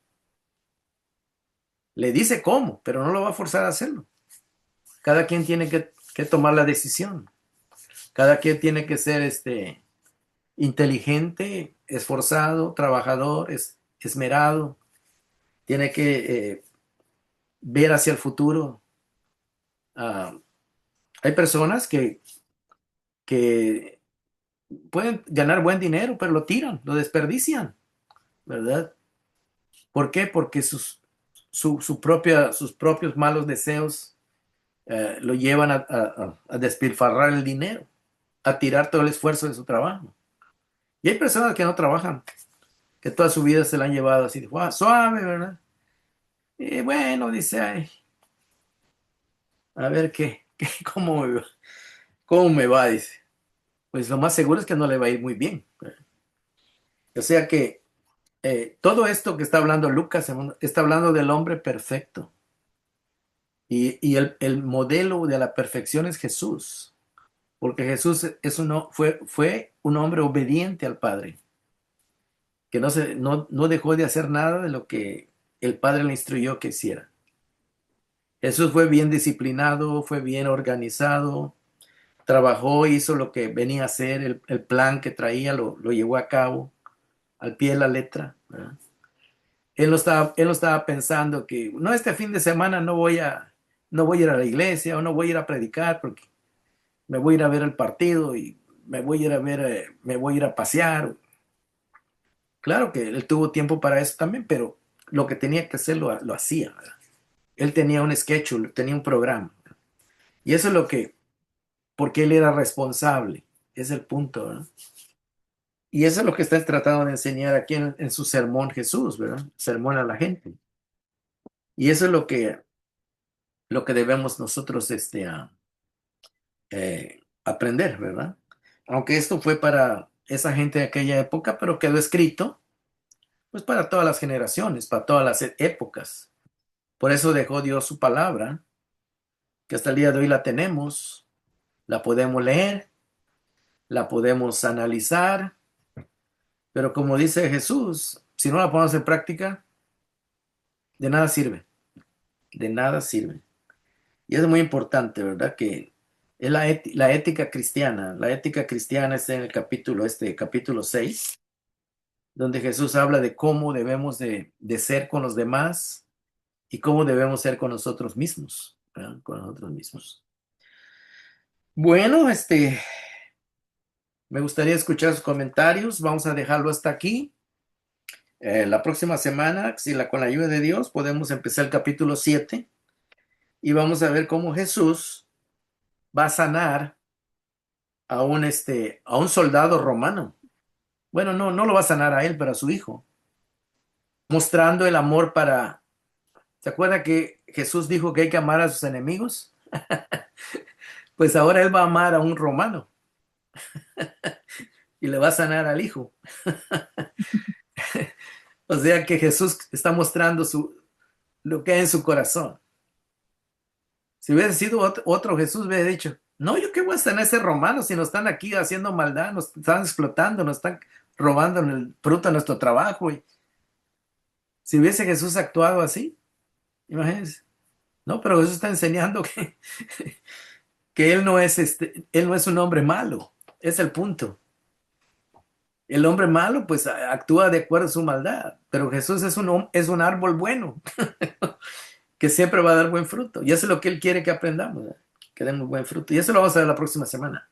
Le dice cómo, pero no lo va a forzar a hacerlo. Cada quien tiene que tomar la decisión. Cada quien tiene que ser inteligente, esforzado, trabajador, esmerado. Tiene que ver hacia el futuro. Ah, hay personas que pueden ganar buen dinero, pero lo tiran, lo desperdician, ¿verdad? ¿Por qué? Porque sus propios malos deseos lo llevan a despilfarrar el dinero. a tirar todo el esfuerzo de su trabajo. Y hay personas que no trabajan, que toda su vida se la han llevado así, suave, ¿verdad? Y bueno, dice, ay, a ver cómo me va, dice. Pues lo más seguro es que no le va a ir muy bien. O sea que todo esto que está hablando Lucas está hablando del hombre perfecto. Y el modelo de la perfección es Jesús, porque Jesús fue un hombre obediente al Padre, que no dejó de hacer nada de lo que el Padre le instruyó que hiciera. Jesús fue bien disciplinado, fue bien organizado, trabajó, hizo lo que venía a hacer, el plan que traía lo llevó a cabo al pie de la letra, ¿verdad? Él no estaba pensando que, no, este fin de semana no voy a ir a la iglesia o no voy a ir a predicar porque me voy a ir a ver el partido y me voy a ir a ver, me voy a ir a pasear. Claro que él tuvo tiempo para eso también, pero lo que tenía que hacer lo hacía, ¿verdad? Él tenía un schedule, tenía un programa. Y eso es porque él era responsable. Es el punto, ¿verdad? Y eso es lo que está tratando de enseñar aquí en su sermón Jesús, ¿verdad? Sermón a la gente. Y eso es lo que debemos nosotros aprender, ¿verdad? Aunque esto fue para esa gente de aquella época, pero quedó escrito, pues para todas las generaciones, para todas las épocas. Por eso dejó Dios su palabra, que hasta el día de hoy la tenemos, la podemos leer, la podemos analizar, pero como dice Jesús, si no la ponemos en práctica, de nada sirve, de nada sirve. Y es muy importante, ¿verdad? Que es la ética cristiana. La ética cristiana está en el capítulo 6, donde Jesús habla de cómo debemos de ser con los demás y cómo debemos ser con nosotros mismos, ¿verdad? Con nosotros mismos. Bueno, me gustaría escuchar sus comentarios. Vamos a dejarlo hasta aquí. La próxima semana, con la ayuda de Dios, podemos empezar el capítulo 7 y vamos a ver cómo Jesús va a sanar a un soldado romano. Bueno, no lo va a sanar a él, pero a su hijo, mostrando el amor para... ¿Se acuerda que Jesús dijo que hay que amar a sus enemigos? Pues ahora él va a amar a un romano y le va a sanar al hijo. O sea que Jesús está mostrando lo que hay en su corazón. Si hubiera sido otro Jesús, hubiera dicho, no, yo qué voy a estar en ese romano si nos están aquí haciendo maldad, nos están explotando, nos están robando el fruto de nuestro trabajo. Y si hubiese Jesús actuado así, imagínense. No, pero Jesús está enseñando que él no es un hombre malo. Es el punto. El hombre malo, pues actúa de acuerdo a su maldad, pero Jesús es un árbol bueno que siempre va a dar buen fruto. Y eso es lo que él quiere que aprendamos, ¿verdad? Que demos buen fruto. Y eso lo vamos a ver la próxima semana.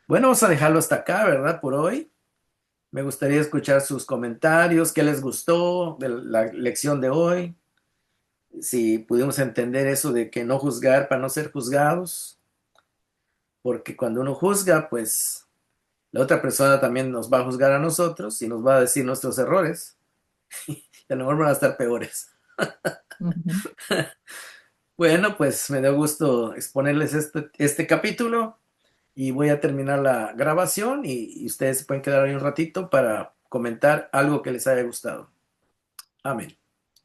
Bueno, vamos a dejarlo hasta acá, ¿verdad? Por hoy. Me gustaría escuchar sus comentarios, qué les gustó de la lección de hoy, si pudimos entender eso de que no juzgar para no ser juzgados, porque cuando uno juzga, pues la otra persona también nos va a juzgar a nosotros y nos va a decir nuestros errores, y a lo mejor van a estar peores. Ujú. Bueno, pues me dio gusto exponerles este capítulo y voy a terminar la grabación y ustedes se pueden quedar ahí un ratito para comentar algo que les haya gustado. Amén.